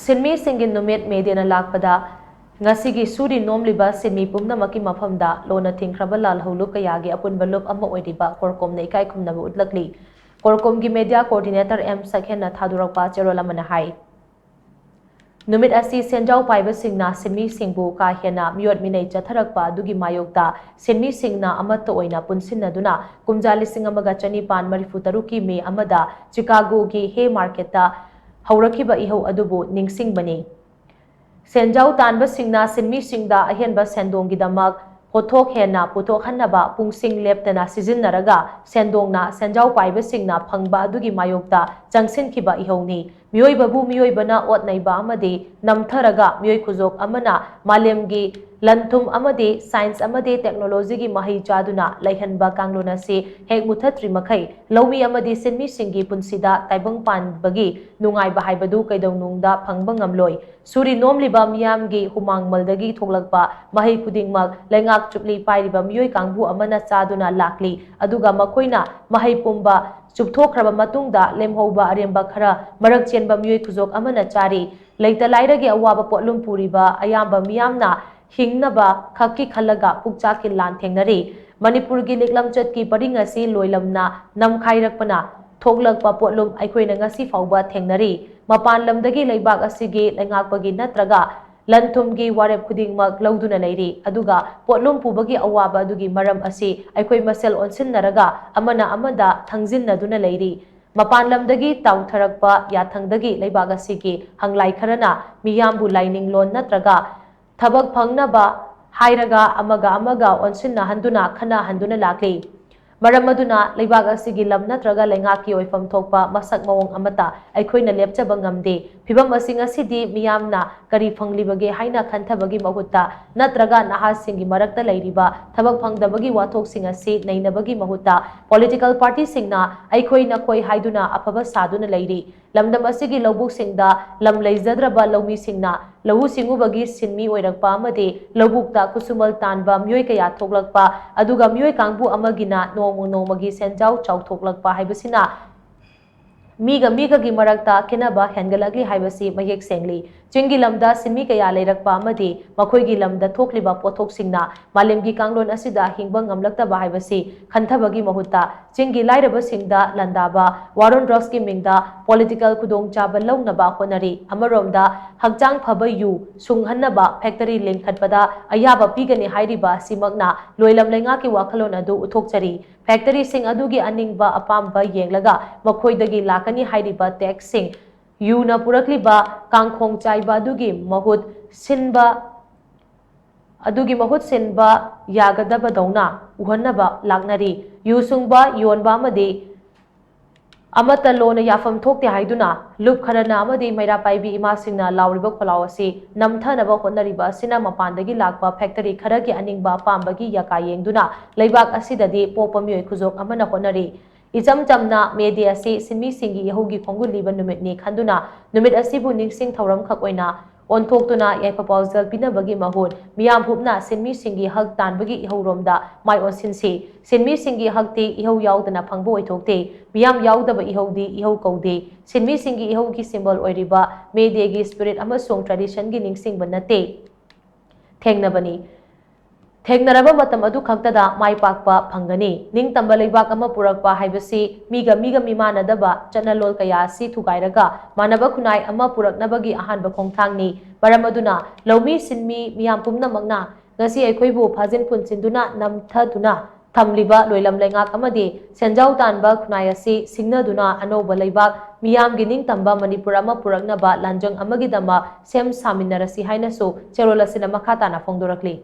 सिनमी सिंगी नुमित Medina लाकपदा ngasi suri nomliba sinmi pumnamaki mafamda lona thingkraba lalholu kayagi apunba lup ama oiriba korkom nei kai khumnaba utlakli korkom gi media coordinator M Sakhenna thadurakpa cherola mana hai numit asi senjau paiba singna sinmi singbu ka hena miyot minei chatharakpa dugi mayokta sinmi singna amatta oina punsinnaduna kumjali singamaga chani pan marifu taruki me amada Chicago gi he market ta haurakiba ihau adubu ningsing bani Senjau tanba singna sinmi singda ahenba sendong gidamak pothok hena puthok hannaba pungsing leptana sijinnaraga sendongna senjau paiba singna phangba adugi mayokta changsin khiba ihoni miyoi babu miyoi bana otnaiba amade namtharaga miyoi khuzok amana malemgi lanthum amade science amade technology gi mahi chaduna laihanba kanglona se hek muthatri makhai lomi amade sinmi singi punsida taibang pan bagi nungai ba haibadu kaidongnungda phangba ngamloi suri nomliba miyamgi humang maldagi thoklakpa mahi khudingmak lengak chupli pairiba miyoi kangbu amana chaduna lakli aduga makoina mahi pumba chupthokraba matungda lemhouba aremba khara marak chenba miyoi khuzok amana chari leita lairagi awaba potlum puriba ayamba miyamna hingnaba khakki khalaga pukchaki lan thengnari manipur gi liklamchat ki paringasi loilamna namkhairakpana thoklakpa potlum aikhoina ngasi fauba thengnari mapan lamdagi leibak asigi lengakpagi natraga lanthumgi warep khudingmak lauduna leiri aduga potlum pubagi awaba adugi maram asi aikhoi masel onsinnaraga amana amada thangjinaduna leiri mapan lamdagi tautharakpa yathangdagi leibak asigi hanglai kharana miyambu laining lon natraga thabak phangnaba hairaga amaga onsinna handuna khana handuna lakli maramaduna leibak asigi lam natraga lengaki oifam thokpa masak mawong amata aikhoina lepchaba ngamde phibam asing asidi miyamna kari phanglibage haina khanthabagi mahutta natraga nahasingi marakta leiriba thabak phangdabagi wathok sing asi neinabagi mahutta political party singna aikhoina khoi haiduna afaba saduna leiri lamdam asigi lobuk singda lam leijadraba lomi singna lahu singubagi sinmi oirakpa amade lobukta kusumal tanba miyoi kaya thoklakpa aduga miyoi kangbu amagina nongmagi senjau chauthoklakpa haibasina miga gi marakta kenaba hengalagli haibasi mayek sengli chingi lamda sinmi kaya leirakpa amade makhoigi lamda thokliba pothok singna malemgi kanglon asida hingba ngamlaktaba haibasi khanthabagi mahutta chingi lairaba singda landaba waron drugs ki mingda political kudong chaba launaba honari amaromda hakjang phaba yu sunghannaba factory lingkhatpada ayaba pigani hairiba simakna loilam lenga ki wakhalon adu uthokchari factory sing adugi aningba apamba yenglaga makhoidagi lakani hairiba tax sing yuna purakliba kangkhong chaiba adugi mahut sinba yagadaba dauna uhannaba laknari yu sungba yonba amade amata lona yafam thokte haiduna lup kharana amade maira paibi ima singna lauriba kholaw ase namthanaba honnariba sina mapandagi lakpa factory kharagi aningba pambagi yaka yengduna leibak asidadi popamioi khuzok amana honnari ijam jamna media se sinmi singi yahugi khongul liba numit ni khanduna numit asibu ningsing thoram khak oina onthokduna yaipa pausal pinabagi mahut miyam phupna sinmi singi hak tanbagi ihoromda mai onsinsi sinmi singi hakti ihau yaudana phangbo oithokte miyam yaudaba ihodi ihau kaude sinmi singi ihaugi symbol oiriba media gi spirit amasong tradition gi ningsing banate thengnabani Thengnaraba matam adu khaktada mai pakpa phangani ningtamba leibak ama purakpa haibasi miga mimanadaba chanalol kaya si thugairaga manaba khunai ama puraknabagi ahanba khongthangni maramaduna lomi sinmi miyam pumnamakna ngasi aikhoibu phajin punsinduna namthaduna thamliba loilam lengak amadi senjau tanba khunai asi singnaduna anoba leibak miyamgi ningtamba manipur ama puraknaba lanjang amagi dama sem saminarasi hainasu cherolasina makhatana phongdorakli